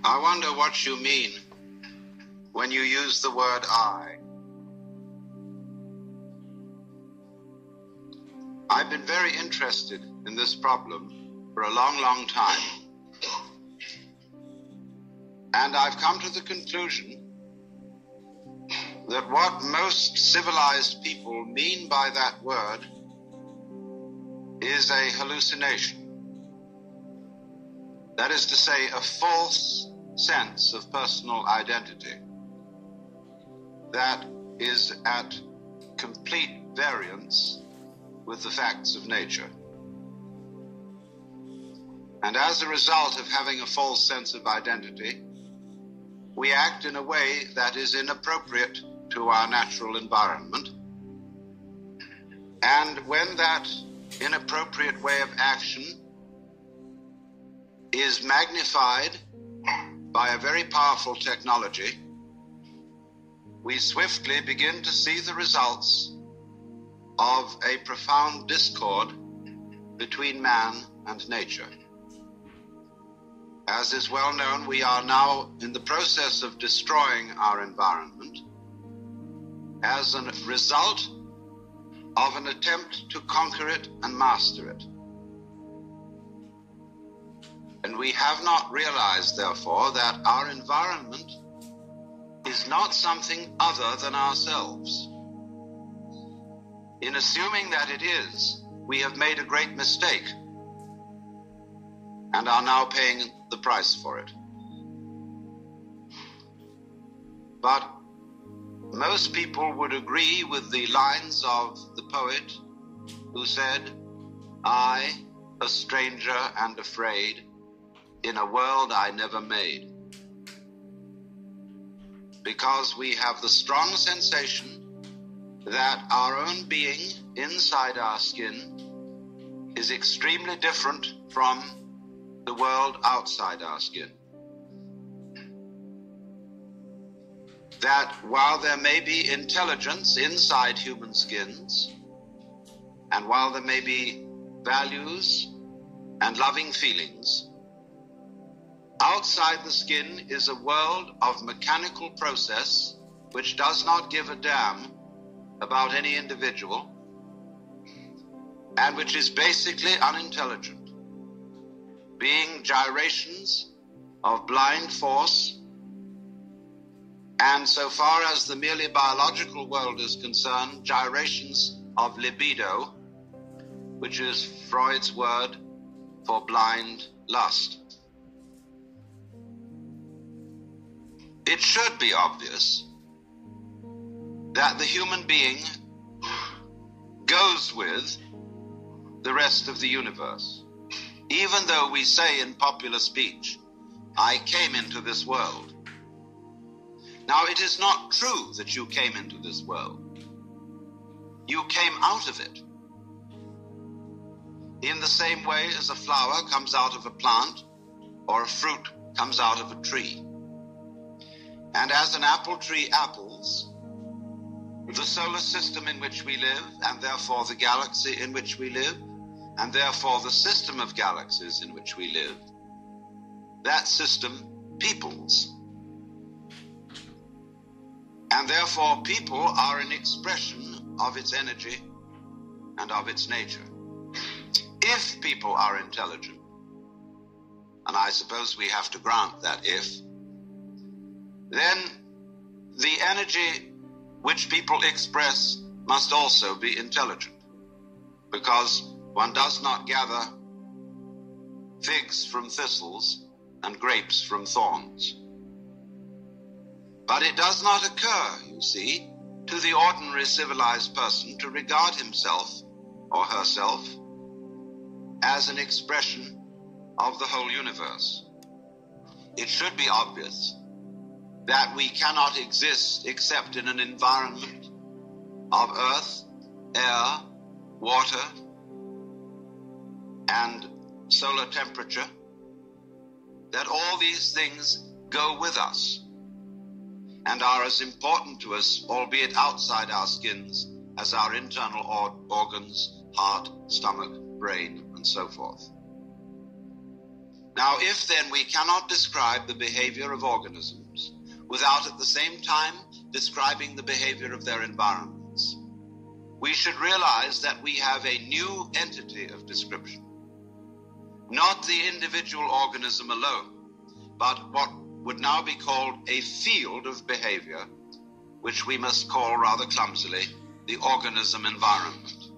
I wonder what you mean when you use the word I. I've been very interested in this problem for a long, long time. And I've come to the conclusion that what most civilized people mean by that word is a hallucination. That is to say, a false sense of personal identity that is at complete variance with the facts of nature. And as a result of having a false sense of identity, we act in a way that is inappropriate to our natural environment. And when that inappropriate way of action is magnified by a very powerful technology, we swiftly begin to see the results of a profound discord between man and nature. As is well known, we are now in the process of destroying our environment as a result of an attempt to conquer it and master it. And we have not realized, therefore, that our environment is not something other than ourselves. In assuming that it is, we have made a great mistake and are now paying the price for it. But most people would agree with the lines of the poet who said, "I, a stranger and afraid, in a world I never made." Because we have the strong sensation that our own being inside our skin is extremely different from the world outside our skin. That while there may be intelligence inside human skins, and while there may be values and loving feelings, outside the skin is a world of mechanical process which does not give a damn about any individual and which is basically unintelligent, being gyrations of blind force, and so far as the merely biological world is concerned, gyrations of libido, which is Freud's word for blind lust. It should be obvious that the human being goes with the rest of the universe. Even though we say in popular speech, "I came into this world." Now, it is not true that you came into this world. You came out of it. In the same way as a flower comes out of a plant or a fruit comes out of a tree. And as an apple tree apples, the solar system in which we live, and therefore the galaxy in which we live, and therefore the system of galaxies in which we live, that system peoples. And therefore people are an expression of its energy and of its nature. If people are intelligent, and I suppose we have to grant that if, then the energy which people express must also be intelligent, because one does not gather figs from thistles and grapes from thorns. But it does not occur, you see, to the ordinary civilized person to regard himself or herself as an expression of the whole universe. It should be obvious that we cannot exist except in an environment of earth, air, water, and solar temperature, that all these things go with us and are as important to us, albeit outside our skins, as our internal organs, heart, stomach, brain, and so forth. Now, if then we cannot describe the behavior of organisms without at the same time describing the behavior of their environments, we should realize that we have a new entity of description. Not the individual organism alone, but what would now be called a field of behavior, which we must call rather clumsily the organism environment.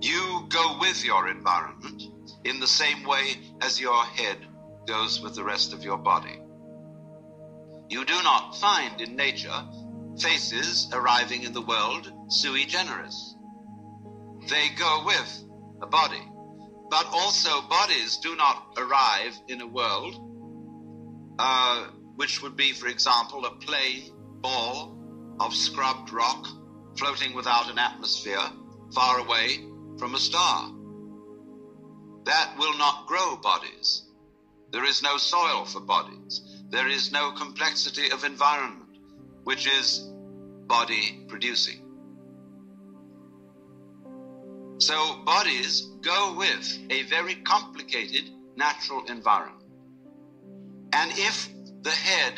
You go with your environment in the same way as your head goes with the rest of your body. You do not find in nature faces arriving in the world sui generis. They go with a body, but also bodies do not arrive in a world which would be, for example, a plain ball of scrubbed rock floating without an atmosphere far away from a star. That will not grow bodies. There is no soil for bodies. There is no complexity of environment, which is body producing. So bodies go with a very complicated natural environment. And if the head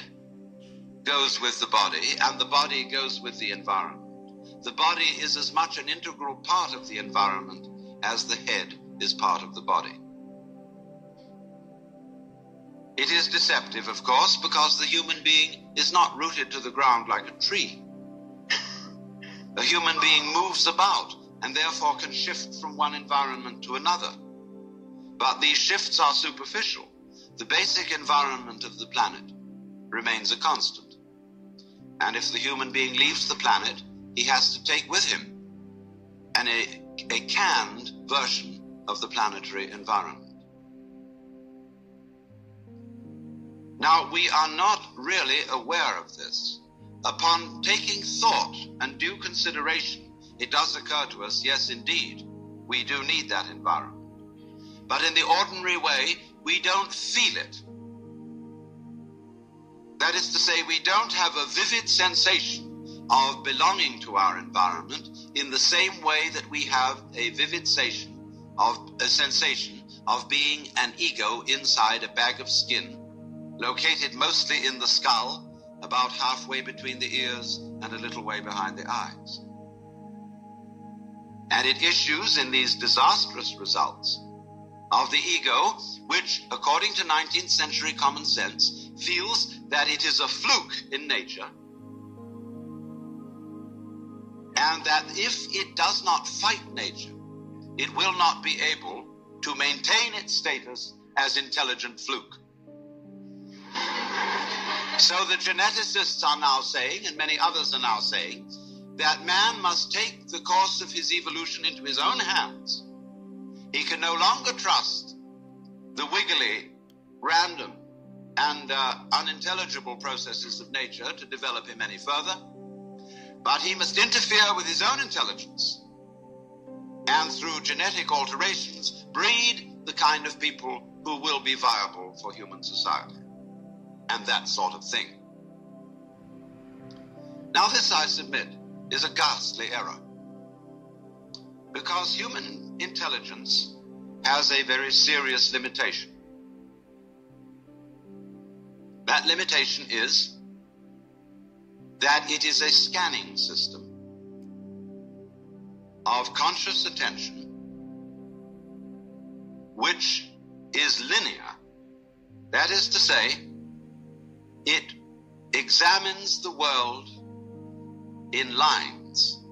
goes with the body and the body goes with the environment, the body is as much an integral part of the environment as the head is part of the body. It is deceptive, of course, because the human being is not rooted to the ground like a tree. A human being moves about and therefore can shift from one environment to another. But these shifts are superficial. The basic environment of the planet remains a constant. And if the human being leaves the planet, he has to take with him a canned version of the planetary environment. Now, we are not really aware of this. Upon taking thought and due consideration, it does occur to us, yes, indeed, we do need that environment. But in the ordinary way, we don't feel it. That is to say, we don't have a vivid sensation of belonging to our environment in the same way that we have a vivid sensation of being an ego inside a bag of skin, located mostly in the skull, about halfway between the ears and a little way behind the eyes. And it issues in these disastrous results of the ego, which, according to 19th century common sense, feels that it is a fluke in nature, and that if it does not fight nature, it will not be able to maintain its status as intelligent fluke. So the geneticists are now saying, and many others are now saying, that man must take the course of his evolution into his own hands. He can no longer trust the wiggly, random, and unintelligible processes of nature to develop him any further, but he must interfere with his own intelligence and through genetic alterations breed the kind of people who will be viable for human society and that sort of thing. Now this, I submit, is a ghastly error, because human intelligence has a very serious limitation. That limitation is that it is a scanning system of conscious attention which is linear. That is to say, it examines the world in lines,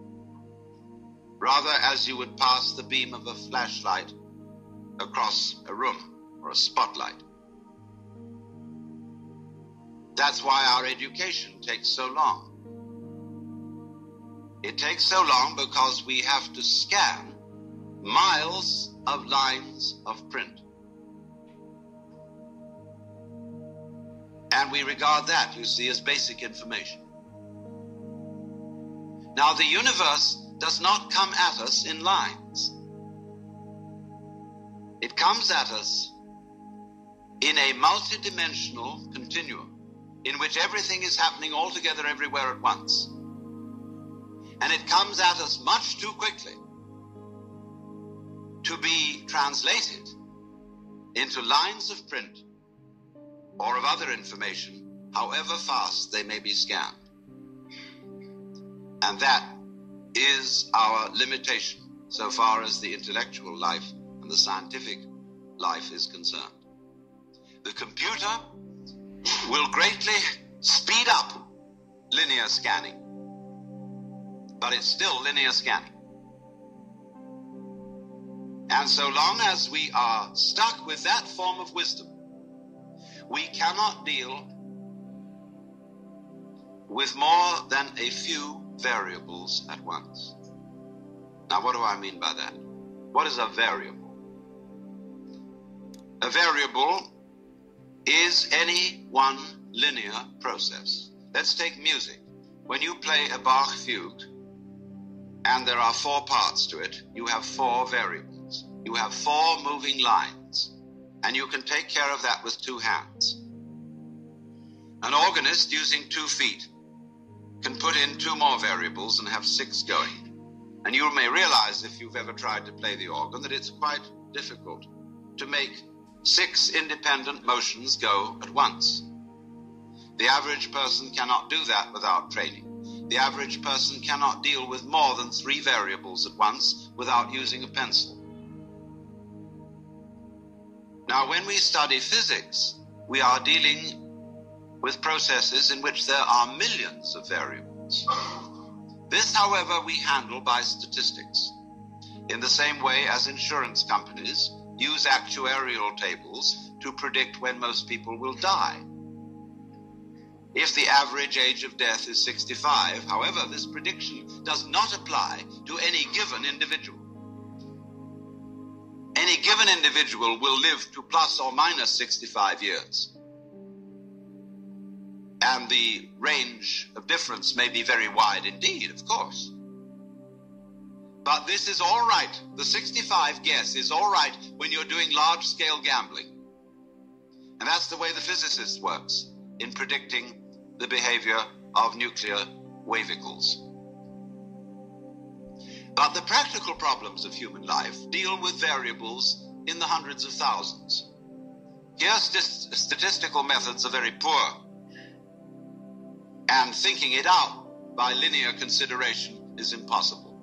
rather as you would pass the beam of a flashlight across a room or a spotlight. That's why our education takes so long. It takes so long because we have to scan miles of lines of print. And we regard that, you see, as basic information. Now, the universe does not come at us in lines. It comes at us in a multidimensional continuum in which everything is happening all together everywhere at once. And it comes at us much too quickly to be translated into lines of print or of other information, however fast they may be scanned. And that is our limitation so far as the intellectual life and the scientific life is concerned. The computer will greatly speed up linear scanning, but it's still linear scanning. And so long as we are stuck with that form of wisdom, we cannot deal with more than a few variables at once. Now, what do I mean by that? What is a variable? A variable is any one linear process. Let's take music. When you play a Bach fugue, and there are 4 parts to it, you have 4 variables. You have 4 moving lines, and you can take care of that with 2 hands. An organist using 2 feet can put in 2 more variables and have 6 going. And you may realize, if you've ever tried to play the organ, that it's quite difficult to make 6 independent motions go at once. The average person cannot do that without training. The average person cannot deal with more than 3 variables at once without using a pencil. Now, when we study physics, we are dealing with processes in which there are millions of variables. This, however, we handle by statistics, in the same way as insurance companies use actuarial tables to predict when most people will die. If the average age of death is 65, however, this prediction does not apply to any given individual. Any given individual will live to plus or minus 65 years. And the range of difference may be very wide indeed, of course. But this is all right. The 65 guess is all right when you're doing large-scale gambling. And that's the way the physicist works in predicting the behavior of nuclear wavicles. But the practical problems of human life deal with variables in the hundreds of thousands. Here, statistical methods are very poor, and thinking it out by linear consideration is impossible.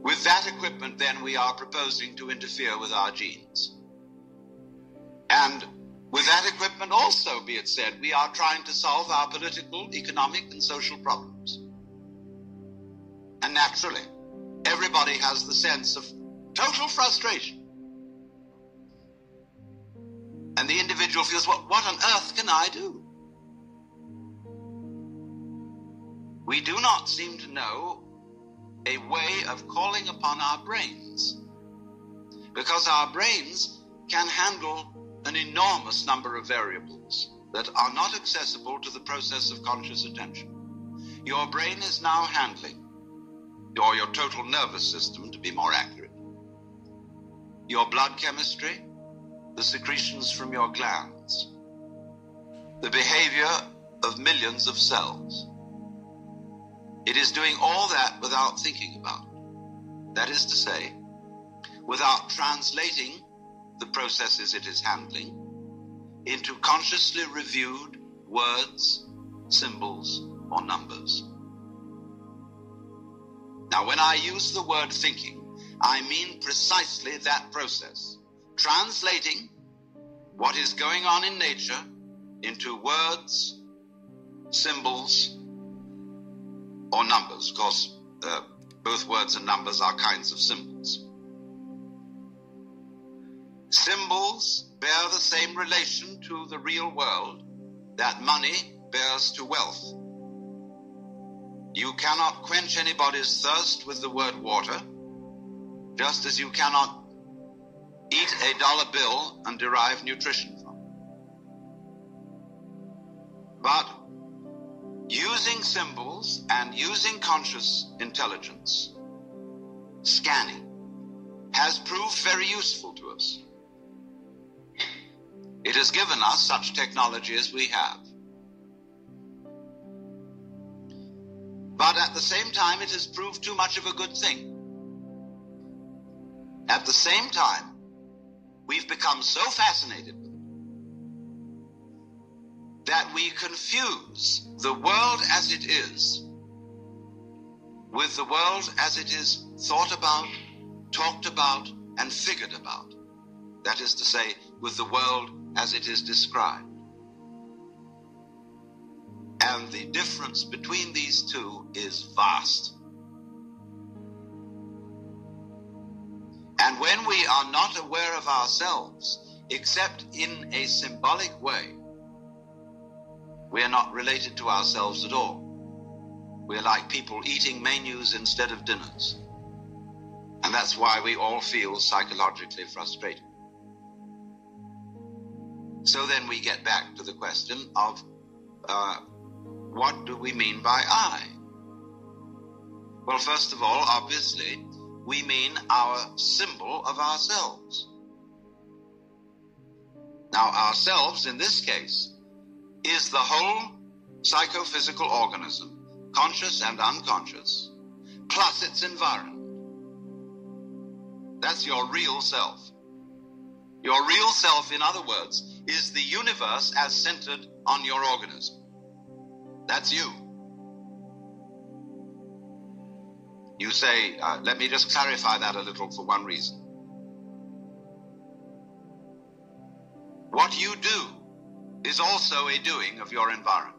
With that equipment, then, we are proposing to interfere with our genes. And with that equipment also, be it said, we are trying to solve our political, economic, and social problems. And naturally, everybody has the sense of total frustration. And the individual feels, well, what on earth can I do? We do not seem to know a way of calling upon our brains, because our brains can handle an enormous number of variables that are not accessible to the process of conscious attention. Your brain is now handling, or your total nervous system, to be more accurate, your blood chemistry, the secretions from your glands, the behavior of millions of cells. It is doing all that without thinking about it. That is to say, without translating the processes it is handling into consciously reviewed words, symbols, or numbers. Now, when I use the word thinking, I mean precisely that process, translating what is going on in nature into words, symbols, or numbers. Of course, both words and numbers are kinds of symbols. Symbols bear the same relation to the real world that money bears to wealth. You cannot quench anybody's thirst with the word water, just as you cannot eat a dollar bill and derive nutrition from it. But using symbols and using conscious intelligence, scanning, has proved very useful to us. It has given us such technology as we have. But at the same time, it has proved too much of a good thing. At the same time, we've become so fascinated with it that we confuse the world as it is with the world as it is thought about, talked about, and figured about. That is to say, with the world as it is described. And the difference between these two is vast. And when we are not aware of ourselves, except in a symbolic way, we are not related to ourselves at all. We are like people eating menus instead of dinners. And that's why we all feel psychologically frustrated. So then we get back to the question of what do we mean by I? Well, first of all, obviously, we mean our symbol of ourselves. Now, ourselves, in this case, is the whole psychophysical organism, conscious and unconscious, plus its environment. That's your real self. Your real self, in other words, is the universe as centered on your organism. That's you. You say, let me just clarify that a little for one reason. What you do is also a doing of your environment.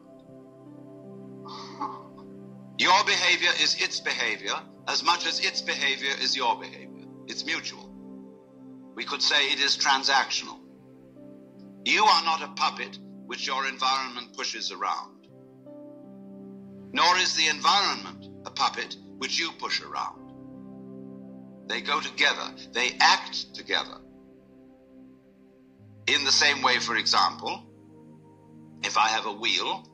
Your behavior is its behavior as much as its behavior is your behavior. It's mutual. We could say it is transactional. You are not a puppet which your environment pushes around. Nor is the environment a puppet which you push around. They go together. They act together. In the same way, for example, if I have a wheel,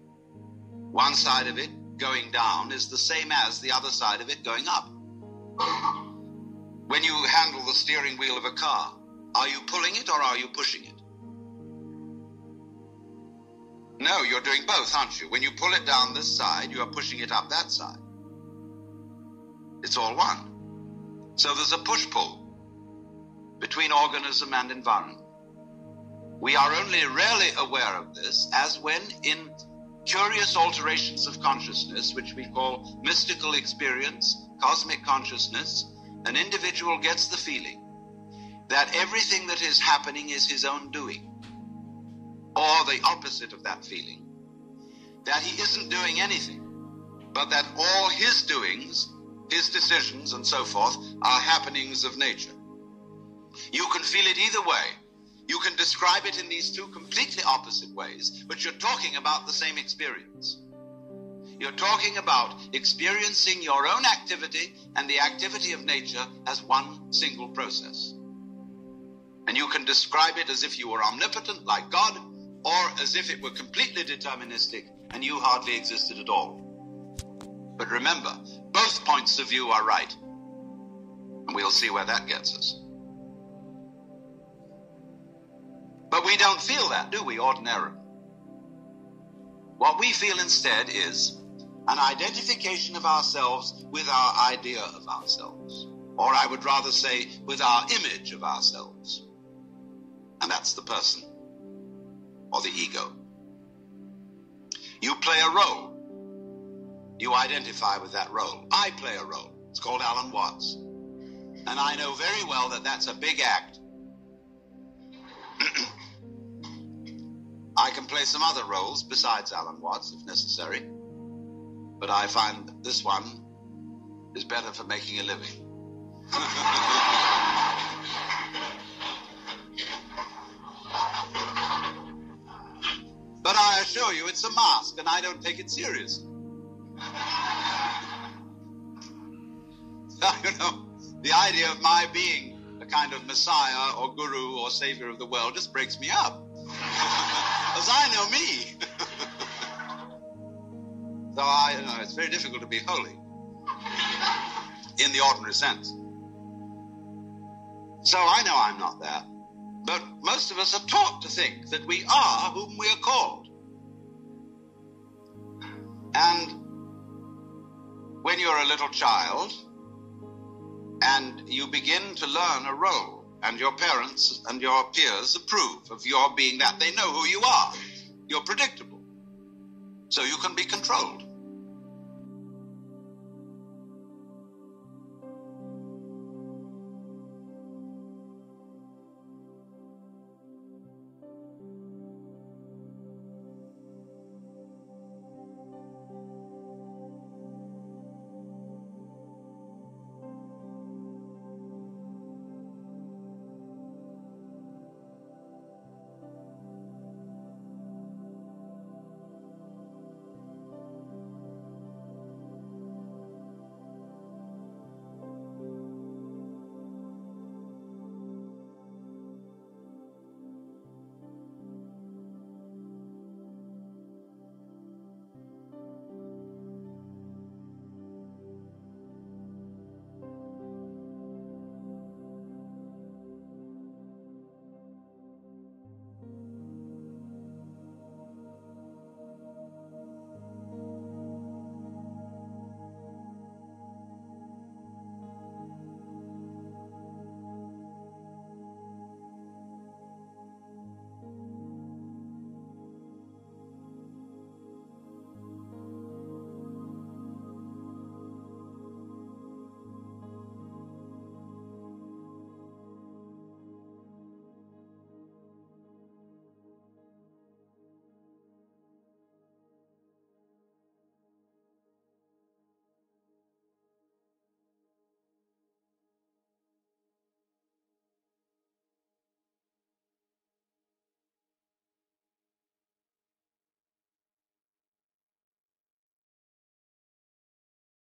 one side of it going down is the same as the other side of it going up. When you handle the steering wheel of a car, are you pulling it or are you pushing it? No, you're doing both, aren't you? When you pull it down this side, you are pushing it up that side. It's all one. So there's a push-pull between organism and environment. We are only rarely aware of this as when in curious alterations of consciousness, which we call mystical experience, cosmic consciousness, an individual gets the feeling that everything that is happening is his own doing, or the opposite of that feeling, that he isn't doing anything, but that all his doings, his decisions and so forth, are happenings of nature. You can feel it either way. You can describe it in these two completely opposite ways, but you're talking about the same experience. You're talking about experiencing your own activity and the activity of nature as one single process. And you can describe it as if you were omnipotent like God, or as if it were completely deterministic and you hardly existed at all. But remember, both points of view are right. And we'll see where that gets us. But we don't feel that, do we, ordinarily? What we feel instead is an identification of ourselves with our idea of ourselves. Or I would rather say, with our image of ourselves. And that's the person, or the ego. You play a role. You identify with that role. I play a role. It's called Alan Watts. And I know very well that that's a big act. I can play some other roles besides Alan Watts, if necessary. But I find that this one is better for making a living. But I assure you, it's a mask, and I don't take it seriously. You know, the idea of my being a kind of messiah or guru or savior of the world just breaks me up. Because I know me. So it's very difficult to be holy in the ordinary sense. So I know I'm not that. But most of us are taught to think that we are whom we are called. And when you're a little child and you begin to learn a role, and your parents and your peers approve of your being that. They know who you are. You're predictable. So you can be controlled.